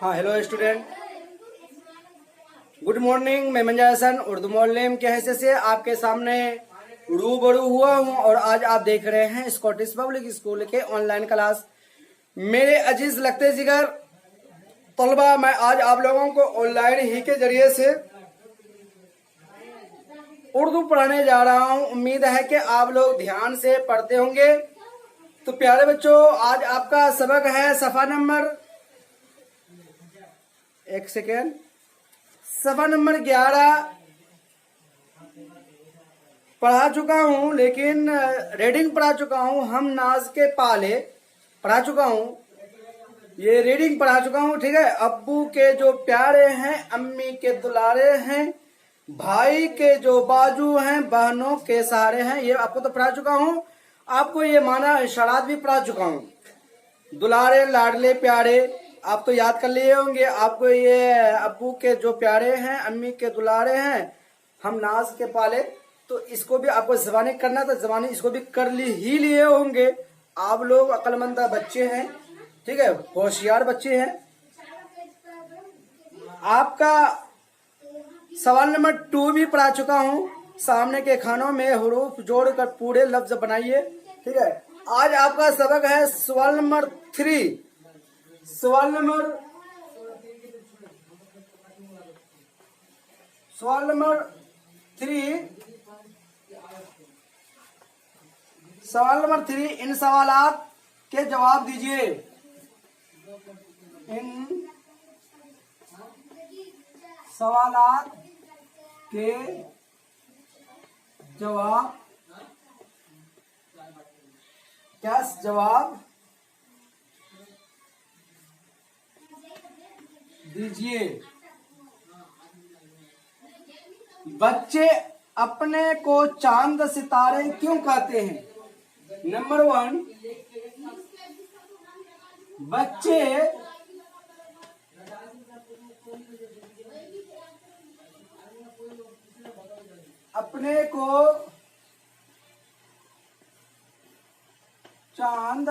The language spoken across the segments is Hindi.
हाँ, हेलो स्टूडेंट, गुड मॉर्निंग। मैं मंजा हसन उर्दू मौलम के हैसियत से आपके सामने रूबरू हुआ हूँ और आज आप देख रहे हैं स्कॉटिश पब्लिक स्कूल के ऑनलाइन क्लास। मेरे अजीज लगते जिगर तलबा, मैं आज आप लोगों को ऑनलाइन ही के जरिए से उर्दू पढ़ाने जा रहा हूँ। उम्मीद है कि आप लोग ध्यान से पढ़ते होंगे। तो प्यारे बच्चों, आज आपका सबक है सफ़ा नंबर सफ़ा नंबर 11 पढ़ा चुका हूँ, लेकिन रीडिंग पढ़ा चुका हूँ। हम नाज के पाले पढ़ा चुका हूँ, ये रीडिंग पढ़ा चुका हूँ। ठीक है। अब्बू के जो प्यारे हैं, अम्मी के दुलारे हैं, भाई के जो बाजू हैं, बहनों के सहारे हैं, ये आपको तो पढ़ा चुका हूँ। आपको ये माना इशारात भी पढ़ा चुका हूँ। दुलारे, लाडले, प्यारे आप तो याद कर लिए होंगे। आपको ये अब्बू के जो प्यारे हैं, अम्मी के दुलारे हैं, हम नाज के पाले, तो इसको भी आपको ज़बानी करना था। ज़बानी इसको भी कर ही लिए होंगे। आप लोग अक्लमंद बच्चे हैं, ठीक है, होशियार बच्चे हैं। आपका सवाल नंबर 2 भी पढ़ा चुका हूँ। सामने के खानों में हुरूफ जोड़कर पूरे लफ्ज बनाइए। ठीक है। आज आपका सबक है सवाल नंबर 3। सवाल नंबर 3 इन सवालात के जवाब दीजिए। इन सवालात के जवाब दीजिए। बच्चे अपने को चांद सितारे क्यों कहते हैं? नंबर 1, बच्चे अपने को चांद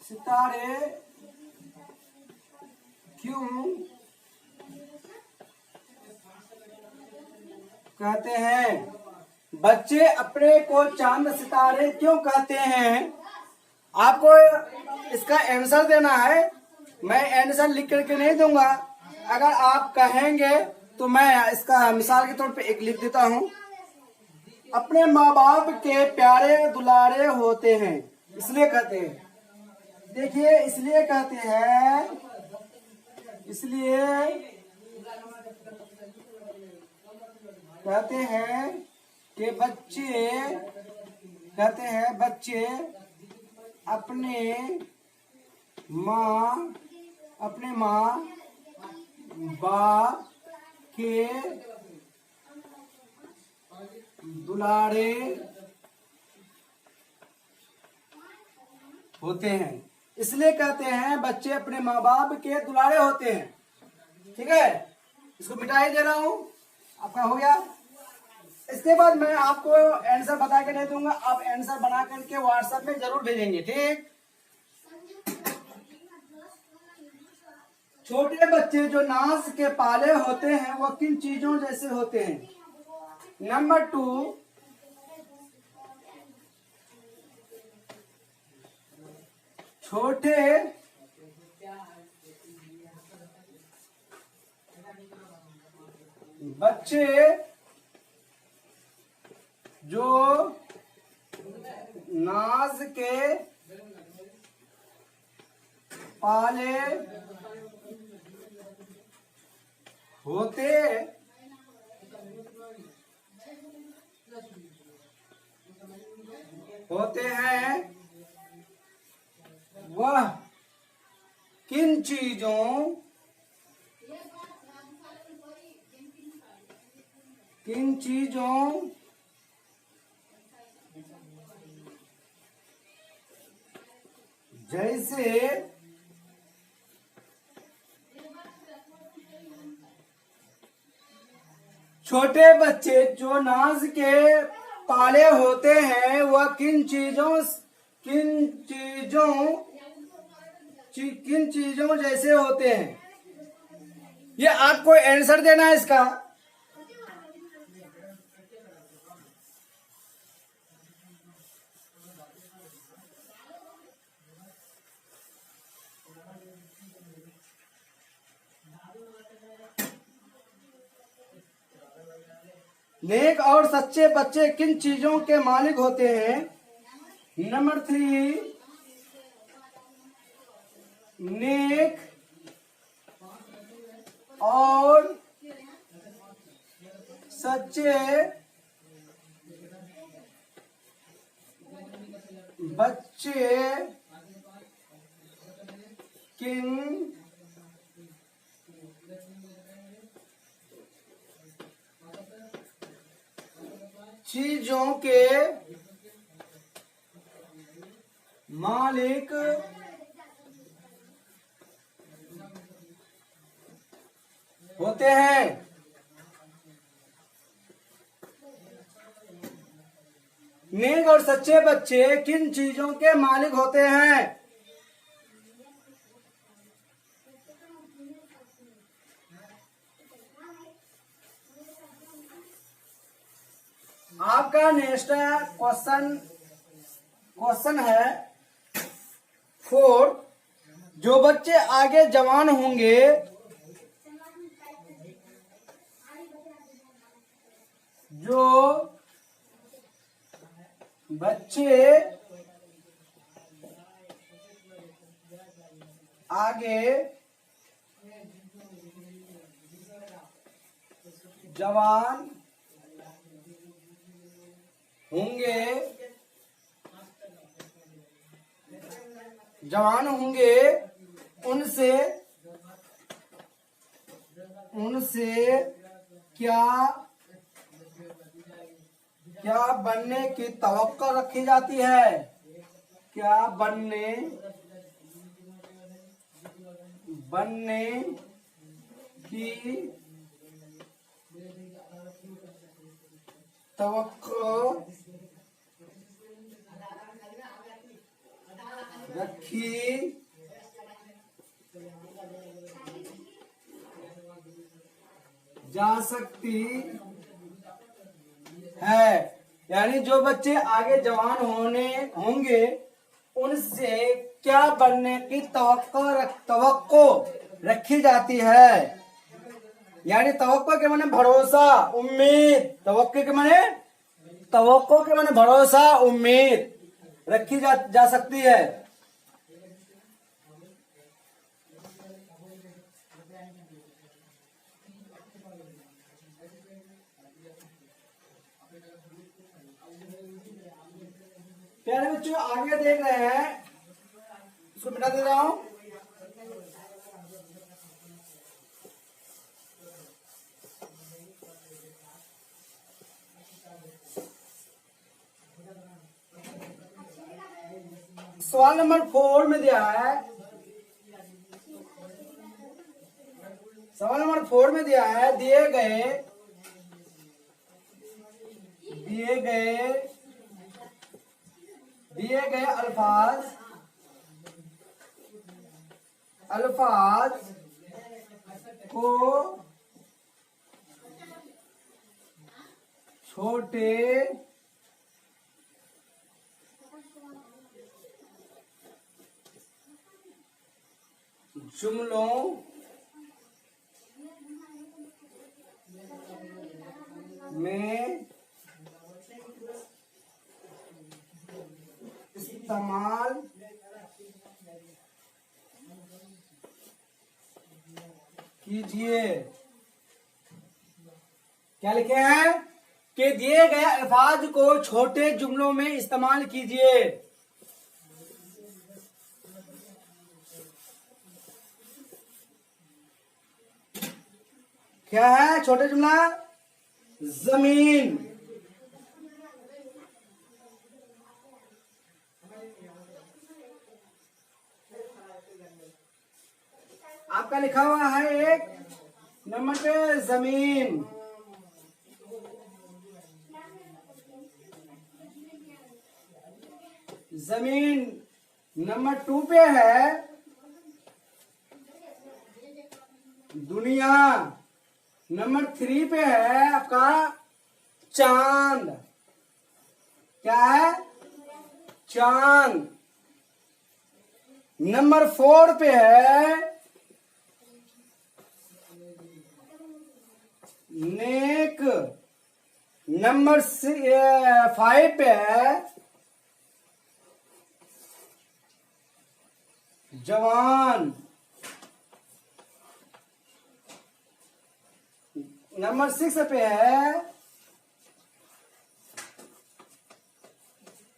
सितारे क्यों कहते हैं? बच्चे अपने को चांद सितारे क्यों कहते हैं? आपको इसका आंसर देना है। मैं आंसर लिख करके नहीं दूंगा। अगर आप कहेंगे तो मैं इसका मिसाल के तौर पे एक लिख देता हूं। अपने माँ बाप के प्यारे दुलारे होते हैं, इसलिए कहते हैं। देखिए, इसलिए कहते हैं, इसलिए कहते हैं कि बच्चे अपने माँ बाप के दुलारे होते हैं। इसलिए कहते हैं बच्चे अपने माँ बाप के दुलारे होते हैं। ठीक है, इसको मिटा ही दे रहा हूं। आपका हो गया। इसके बाद मैं आपको आंसर बता के नहीं दूंगा। आप आंसर बना करके व्हाट्सएप में जरूर भेजेंगे। ठीक। छोटे बच्चे जो नाज के पाले होते हैं वो किन चीजों जैसे होते हैं? नंबर 2, छोटे बच्चे जो नाज के पाले होते हैं, वह किन चीजों जैसे छोटे बच्चे जो नाज के पाले होते हैं वह किन चीजों किन चीजों जैसे होते हैं? ये आपको आंसर देना है इसका। नेक और सच्चे बच्चे किन चीजों के मालिक होते हैं? नंबर 3, नेक और सच्चे बच्चे किन चीजों के मालिक होते हैं? नेक और सच्चे बच्चे किन चीजों के मालिक होते हैं? आपका नेक्स्ट क्वेश्चन है 4। जो बच्चे आगे जवान होंगे जो बच्चे आगे जवान होंगे उनसे क्या बनने की तवक्को रखी जाती है? क्या बनने की तवक्को रखी जा सकती है? यानी जो बच्चे आगे जवान होंगे उनसे क्या बनने की तवक्को रखी जाती है? यानी तवक्को के माने भरोसा, उम्मीद। तवक्को के माने भरोसा, उम्मीद रखी जा सकती है। प्यारे बच्चों आगे देख रहे हैं, इसको मिटा दे रहा हूं। सवाल नंबर 4 में दिया है, सवाल नंबर 4 में दिया है दिए गए अल्फाज को छोटे जुमलों में इस्तेमाल कीजिए। क्या लिखे हैं कि दिए गए अल्फाज को छोटे जुमलों में इस्तेमाल कीजिए। क्या है छोटे जुमला? जमीन। आपका लिखा हुआ है 1 नंबर पे जमीन। जमीन नंबर 2 पे है दुनिया। नंबर 3 पे है आपका चांद। क्या है? चांद। नंबर 4 पे है नेक। नंबर 5 पे है जवान। नंबर 6 पे है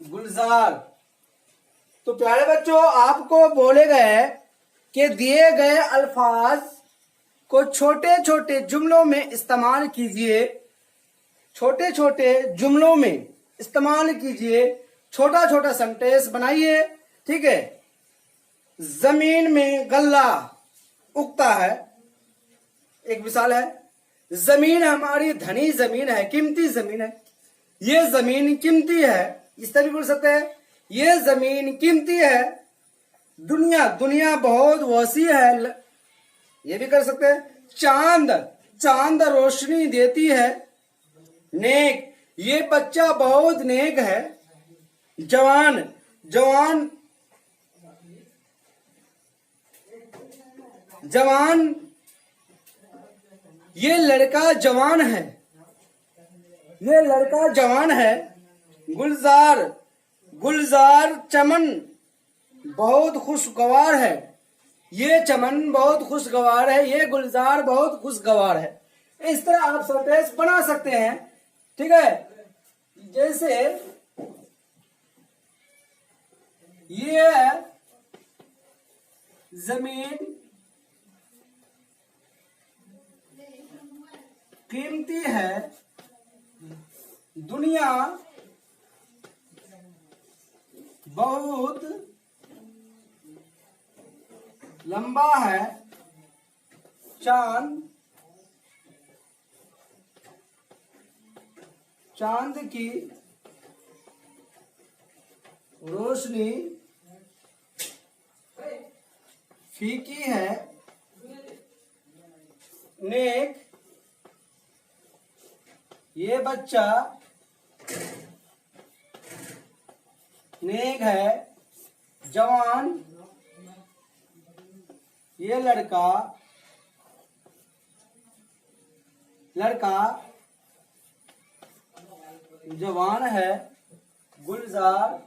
गुलजार। तो प्यारे बच्चों, आपको बोले गए कि दिए गए अल्फाज को छोटे छोटे जुमलों में इस्तेमाल कीजिए। छोटे छोटे जुमलों में इस्तेमाल कीजिए, छोटा छोटा सेंटेंस बनाइए। ठीक है। जमीन में गल्ला उगता है, एक मिसाल है। जमीन हमारी धनी जमीन है, कीमती जमीन है। ये जमीन कीमती है, इस तरह भी बोल सकते हैं, ये जमीन कीमती है। दुनिया, दुनिया बहुत वसी है, ये भी कर सकते हैं। चांद, चांद रोशनी देती है। नेक, ये बच्चा बहुत नेक है। जवान, जवान, जवान, ये लड़का जवान है, ये लड़का जवान है। गुलजार, गुलजार चमन बहुत खुशगवार है, ये चमन बहुत खुशगवार है, ये गुलजार बहुत खुशगवार है। इस तरह आप सेंटेंस बना सकते हैं। ठीक है। जैसे ये जमीन कीमती है, दुनिया बहुत लंबा है, चांद, चांद की रोशनी फीकी है। नेक, ये बच्चा नेक है। जवान, ये लड़का जवान है। गुलजार,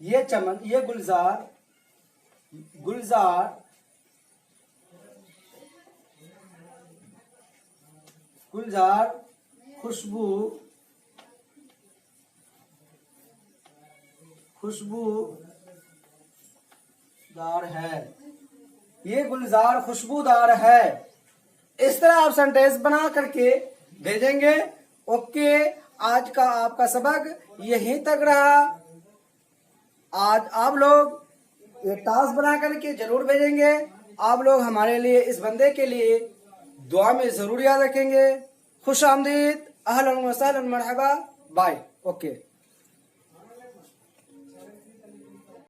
ये चमन, ये गुलजार, गुलजार गुलजार खुशबूदार है, ये गुलजार खुशबूदार है। इस तरह आप सेंटेंस बना करके भेजेंगे। ओके, आज का आपका सबक यहीं तक रहा। आज आप लोग ये टास्क बना करके जरूर भेजेंगे। आप लोग हमारे लिए, इस बंदे के लिए दुआ में जरूर याद रखेंगे। खुश आमदीद, अहलन व सहलन, मरहबा, बाय। ओके।